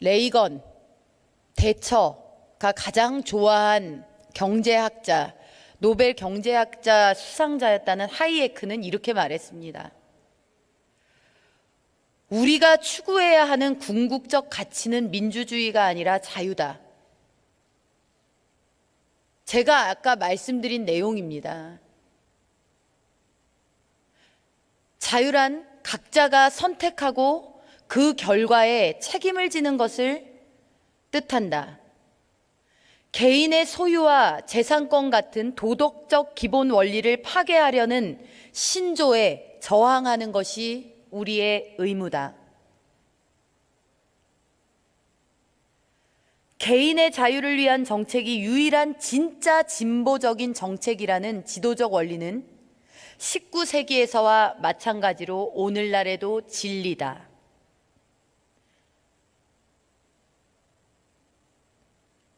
레이건, 대처가 가장 좋아한 경제학자, 노벨 경제학자 수상자였다는 하이에크는 이렇게 말했습니다. 우리가 추구해야 하는 궁극적 가치는 민주주의가 아니라 자유다. 제가 아까 말씀드린 내용입니다. 자유란 각자가 선택하고 그 결과에 책임을 지는 것을 뜻한다. 개인의 소유와 재산권 같은 도덕적 기본 원리를 파괴하려는 신조에 저항하는 것이 우리의 의무다. 개인의 자유를 위한 정책이 유일한 진짜 진보적인 정책이라는 지도적 원리는 19세기에서와 마찬가지로 오늘날에도 진리다.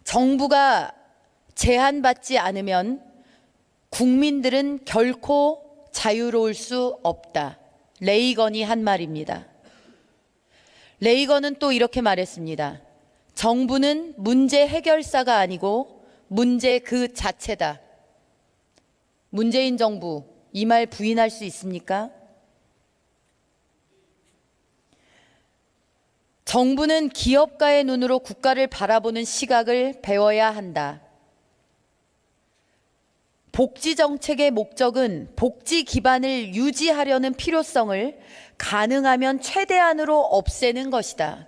정부가 제한받지 않으면 국민들은 결코 자유로울 수 없다. 레이건이 한 말입니다. 레이건은 또 이렇게 말했습니다. 정부는 문제 해결사가 아니고 문제 그 자체다. 문재인 정부, 이 말 부인할 수 있습니까? 정부는 기업가의 눈으로 국가를 바라보는 시각을 배워야 한다. 복지 정책의 목적은 복지 기반을 유지하려는 필요성을 가능하면 최대한으로 없애는 것이다.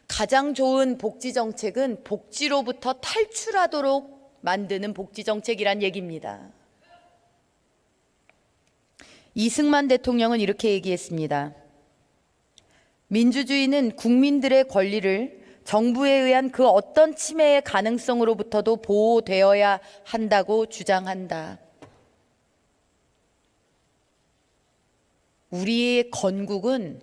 가장 좋은 복지 정책은 복지로부터 탈출하도록 만드는 복지 정책이란 얘기입니다. 이승만 대통령은 이렇게 얘기했습니다. 민주주의는 국민들의 권리를 정부에 의한 그 어떤 침해의 가능성으로부터도 보호되어야 한다고 주장한다. 우리의 건국은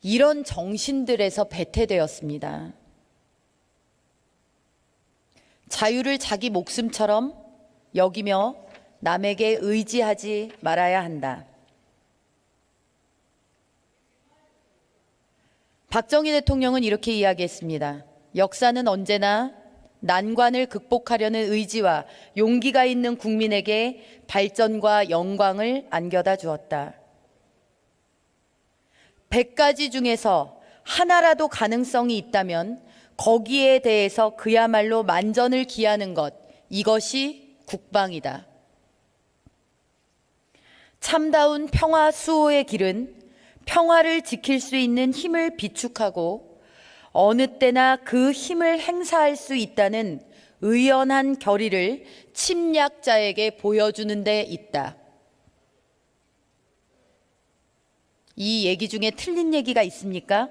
이런 정신들에서 배태되었습니다. 자유를 자기 목숨처럼 여기며 남에게 의지하지 말아야 한다. 박정희 대통령은 이렇게 이야기했습니다. 역사는 언제나 난관을 극복하려는 의지와 용기가 있는 국민에게 발전과 영광을 안겨다 주었다. 100가지 중에서 하나라도 가능성이 있다면 거기에 대해서 그야말로 만전을 기하는 것, 이것이 국방이다. 참다운 평화 수호의 길은 평화를 지킬 수 있는 힘을 비축하고 어느 때나 그 힘을 행사할 수 있다는 의연한 결의를 침략자에게 보여주는 데 있다. 이 얘기 중에 틀린 얘기가 있습니까?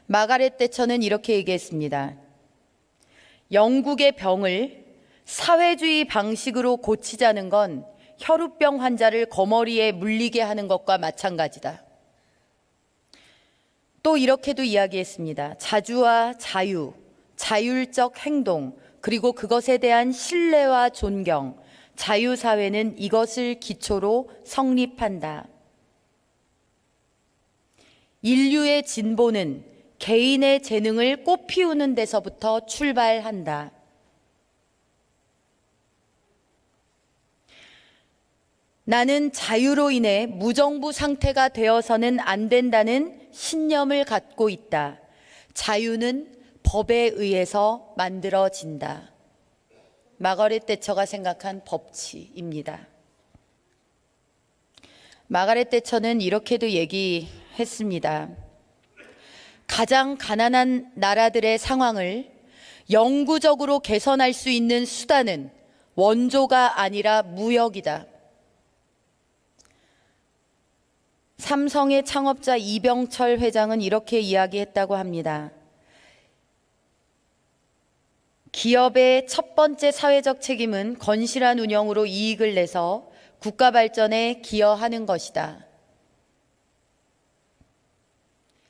마가렛 대처는 이렇게 얘기했습니다. 영국의 병을 사회주의 방식으로 고치자는 건 혈우병 환자를 거머리에 물리게 하는 것과 마찬가지다. 또 이렇게도 이야기했습니다. 자주와 자유, 자율적 행동, 그리고 그것에 대한 신뢰와 존경, 자유사회는 이것을 기초로 성립한다. 인류의 진보는 개인의 재능을 꽃피우는 데서부터 출발한다. 나는 자유로 인해 무정부 상태가 되어서는 안 된다는 신념을 갖고 있다. 자유는 법에 의해서 만들어진다. 마가렛 대처가 생각한 법치입니다. 마가렛 대처는 이렇게도 얘기했습니다. 가장 가난한 나라들의 상황을 영구적으로 개선할 수 있는 수단은 원조가 아니라 무역이다. 삼성의 창업자 이병철 회장은 이렇게 이야기했다고 합니다. 기업의 첫 번째 사회적 책임은 건실한 운영으로 이익을 내서 국가 발전에 기여하는 것이다.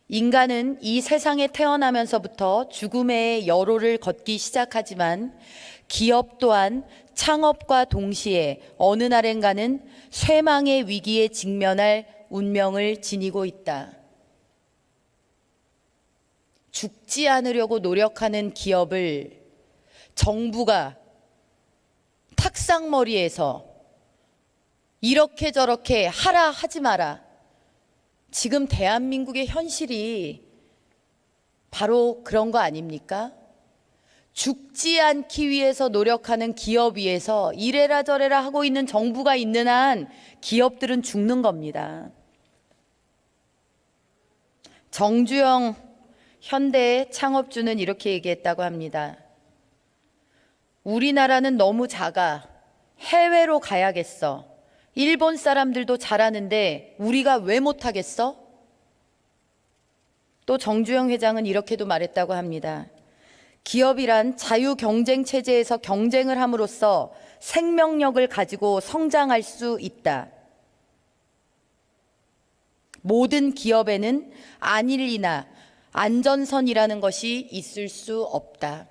인간은 이 세상에 태어나면서부터 죽음의 여로를 걷기 시작하지만 기업 또한 창업과 동시에 어느 날엔가는 쇠망의 위기에 직면할 운명을 지니고 있다. 죽지 않으려고 노력하는 기업을 정부가 탁상머리에서 이렇게 저렇게 하라 하지 마라. 지금 대한민국의 현실이 바로 그런 거 아닙니까? 죽지 않기 위해서 노력하는 기업 위에서 이래라 저래라 하고 있는 정부가 있는 한 기업들은 죽는 겁니다. 정주영 현대 창업주는 이렇게 얘기했다고 합니다. 우리나라는 너무 작아. 해외로 가야겠어. 일본 사람들도 잘하는데 우리가 왜 못하겠어? 또 정주영 회장은 이렇게도 말했다고 합니다. 기업이란 자유 경쟁 체제에서 경쟁을 함으로써 생명력을 가지고 성장할 수 있다. 모든 기업에는 안일이나 안전선이라는 것이 있을 수 없다.